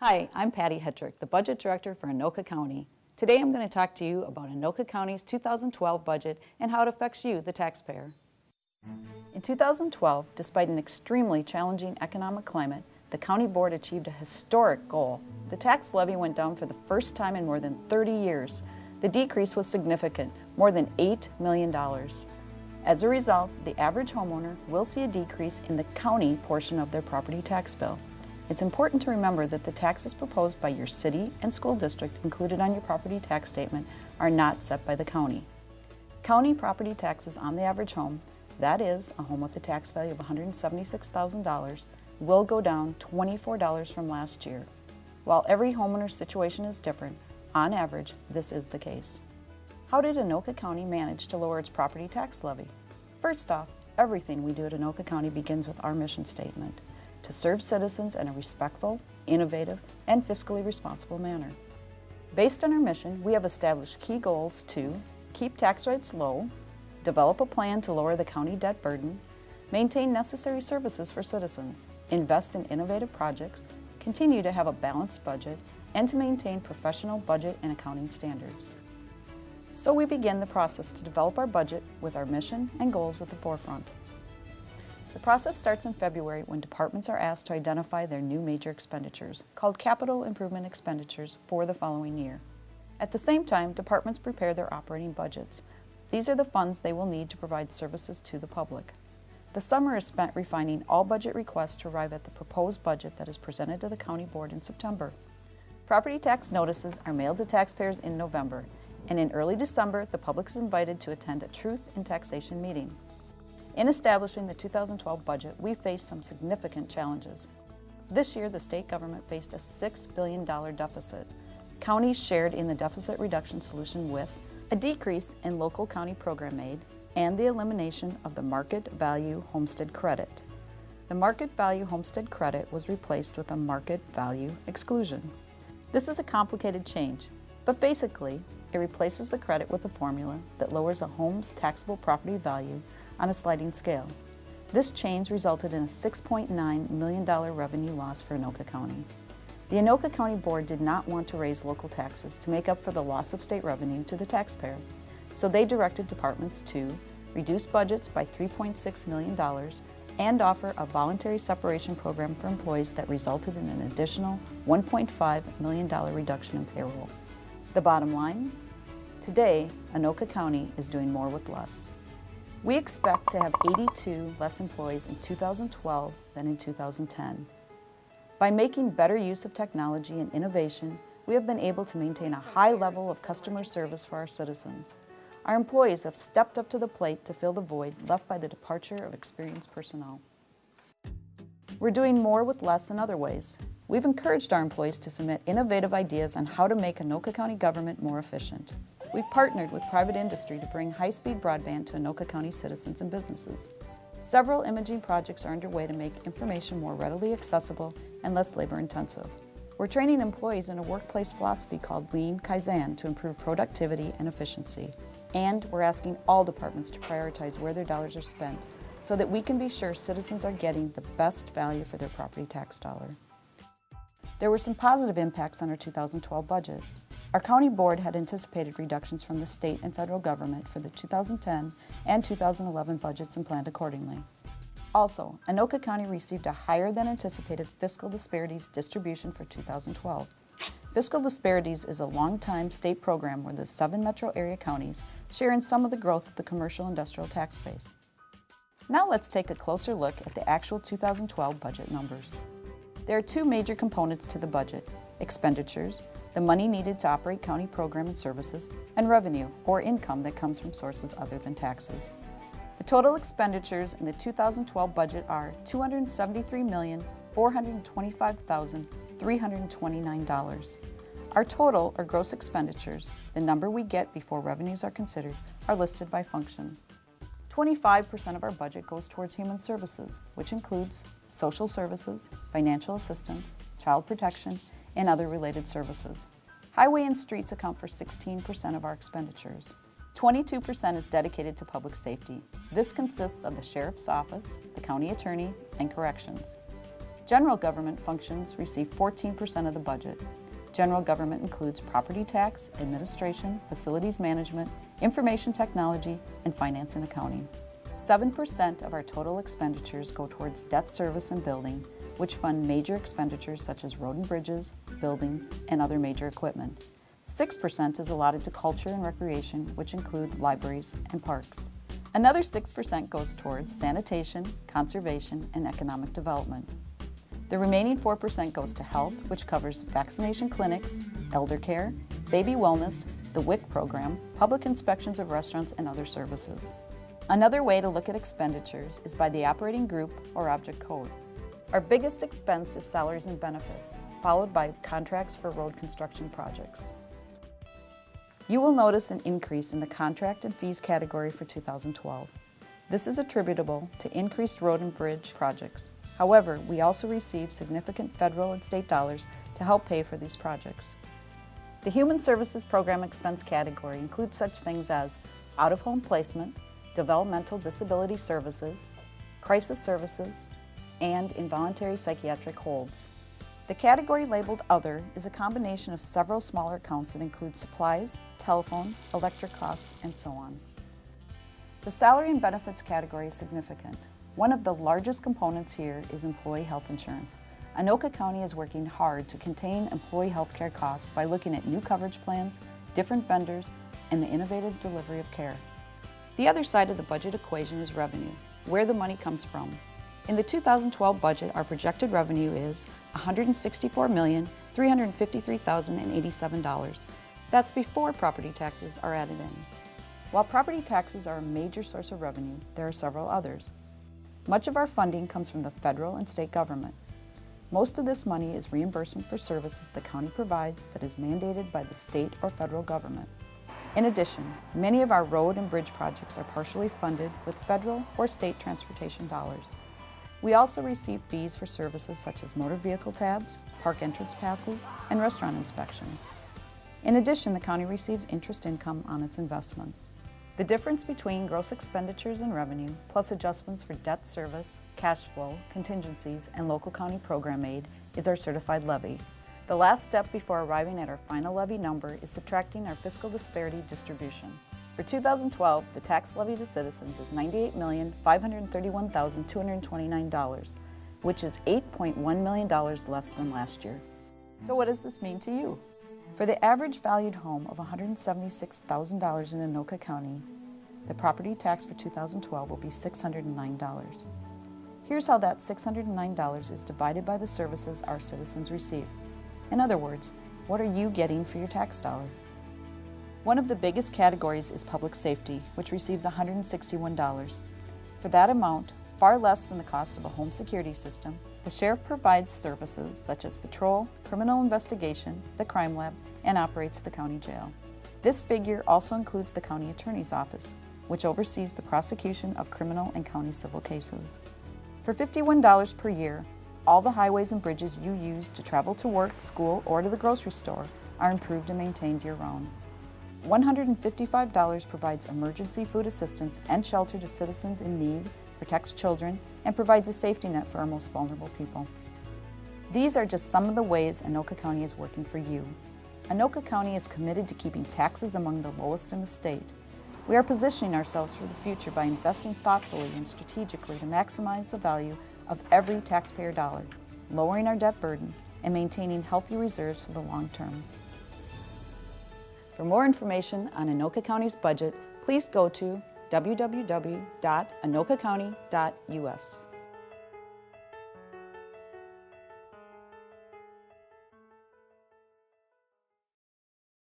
Hi, I'm Patty Hetrick, the Budget Director for Anoka County. Today I'm going to talk to you about Anoka County's 2012 budget and how it affects you, the taxpayer. In 2012, despite an extremely challenging economic climate, the County Board achieved a historic goal. The tax levy went down for the first time in more than 30 years. The decrease was significant, more than $8 million. As a result, the average homeowner will see a decrease in the county portion of their property tax bill. It's important to remember that the taxes proposed by your city and school district included on your property tax statement are not set by the county. County property taxes on the average home, that is, a home with a tax value of $176,000, will go down $24 from last year. While every homeowner's situation is different, on average, this is the case. How did Anoka County manage to lower its property tax levy? First off, everything we do at Anoka County begins with our mission statement: to serve citizens in a respectful, innovative, and fiscally responsible manner. Based on our mission, we have established key goals to keep tax rates low, develop a plan to lower the county debt burden, maintain necessary services for citizens, invest in innovative projects, continue to have a balanced budget, and to maintain professional budget and accounting standards. So we begin the process to develop our budget with our mission and goals at the forefront. The process starts in February when departments are asked to identify their new major expenditures, called capital improvement expenditures, for the following year. At the same time, departments prepare their operating budgets. These are the funds they will need to provide services to the public. The summer is spent refining all budget requests to arrive at the proposed budget that is presented to the County Board in September. Property tax notices are mailed to taxpayers in November, and in early December, the public is invited to attend a Truth in Taxation meeting. In establishing the 2012 budget, we faced some significant challenges. This year, the state government faced a $6 billion deficit. Counties shared in the deficit reduction solution with a decrease in local county program aid and the elimination of the market value homestead credit. The market value homestead credit was replaced with a market value exclusion. This is a complicated change, but basically, it replaces the credit with a formula that lowers a home's taxable property value on a sliding scale. This change resulted in a $6.9 million revenue loss for Anoka County. The Anoka County Board did not want to raise local taxes to make up for the loss of state revenue to the taxpayer, so they directed departments to reduce budgets by $3.6 million and offer a voluntary separation program for employees that resulted in an additional $1.5 million reduction in payroll. The bottom line? Today, Anoka County is doing more with less. We expect to have 82 less employees in 2012 than in 2010. By making better use of technology and innovation, we have been able to maintain a high level of customer service for our citizens. Our employees have stepped up to the plate to fill the void left by the departure of experienced personnel. We're doing more with less in other ways. We've encouraged our employees to submit innovative ideas on how to make Anoka County government more efficient. We've partnered with private industry to bring high-speed broadband to Anoka County citizens and businesses. Several imaging projects are underway to make information more readily accessible and less labor-intensive. We're training employees in a workplace philosophy called Lean Kaizen to improve productivity and efficiency. And we're asking all departments to prioritize where their dollars are spent so that we can be sure citizens are getting the best value for their property tax dollar. There were some positive impacts on our 2012 budget. Our county board had anticipated reductions from the state and federal government for the 2010 and 2011 budgets and planned accordingly. Also, Anoka County received a higher than anticipated fiscal disparities distribution for 2012. Fiscal disparities is a long-time state program where the 7 metro area counties share in some of the growth of the commercial industrial tax base. Now let's take a closer look at the actual 2012 budget numbers. There are 2 major components to the budget: expenditures, the money needed to operate county program and services, and revenue, or income that comes from sources other than taxes. The total expenditures in the 2012 budget are $273,425,329. Our total, or gross expenditures, the number we get before revenues are considered, are listed by function. 25% of our budget goes towards human services, which includes social services, financial assistance, child protection, and other related services. Highway and streets account for 16% of our expenditures. 22% is dedicated to public safety. This consists of the Sheriff's Office, the County Attorney, and Corrections. General government functions receive 14% of the budget. General government includes property tax, administration, facilities management, information technology, and finance and accounting. 7% of our total expenditures go towards debt service and building, which fund major expenditures such as road and bridges, buildings, and other major equipment. 6% is allotted to culture and recreation, which include libraries and parks. Another 6% goes towards sanitation, conservation, and economic development. The remaining 4% goes to health, which covers vaccination clinics, elder care, baby wellness, the WIC program, public inspections of restaurants, and other services. Another way to look at expenditures is by the operating group or object code. Our biggest expense is salaries and benefits, followed by contracts for road construction projects. You will notice an increase in the contract and fees category for 2012. This is attributable to increased road and bridge projects. However, we also receive significant federal and state dollars to help pay for these projects. The Human Services Program expense category includes such things as out-of-home placement, developmental disability services, crisis services, and involuntary psychiatric holds. The category labeled Other is a combination of several smaller accounts that include supplies, telephone, electric costs, and so on. The salary and benefits category is significant. One of the largest components here is employee health insurance. Anoka County is working hard to contain employee health care costs by looking at new coverage plans, different vendors, and the innovative delivery of care. The other side of the budget equation is revenue, where the money comes from. In the 2012 budget, our projected revenue is $164,353,087. That's before property taxes are added in. While property taxes are a major source of revenue, there are several others. Much of our funding comes from the federal and state government. Most of this money is reimbursement for services the county provides that is mandated by the state or federal government. In addition, many of our road and bridge projects are partially funded with federal or state transportation dollars. We also receive fees for services such as motor vehicle tabs, park entrance passes, and restaurant inspections. In addition, the county receives interest income on its investments. The difference between gross expenditures and revenue, plus adjustments for debt service, cash flow, contingencies, and local county program aid, is our certified levy. The last step before arriving at our final levy number is subtracting our fiscal disparity distribution. For 2012, the tax levy to citizens is $98,531,229, which is $8.1 million less than last year. So what does this mean to you? For the average valued home of $176,000 in Anoka County, the property tax for 2012 will be $609. Here's how that $609 is divided by the services our citizens receive. In other words, what are you getting for your tax dollar? One of the biggest categories is public safety, which receives $161. For that amount, far less than the cost of a home security system, the sheriff provides services such as patrol, criminal investigation, the crime lab, and operates the county jail. This figure also includes the county attorney's office, which oversees the prosecution of criminal and county civil cases. For $51 per year, all the highways and bridges you use to travel to work, school, or to the grocery store are improved and maintained year-round. $155 provides emergency food assistance and shelter to citizens in need, protects children, and provides a safety net for our most vulnerable people. These are just some of the ways Anoka County is working for you. Anoka County is committed to keeping taxes among the lowest in the state. We are positioning ourselves for the future by investing thoughtfully and strategically to maximize the value of every taxpayer dollar, lowering our debt burden, and maintaining healthy reserves for the long term. For more information on Anoka County's budget, please go to www.anokacounty.us.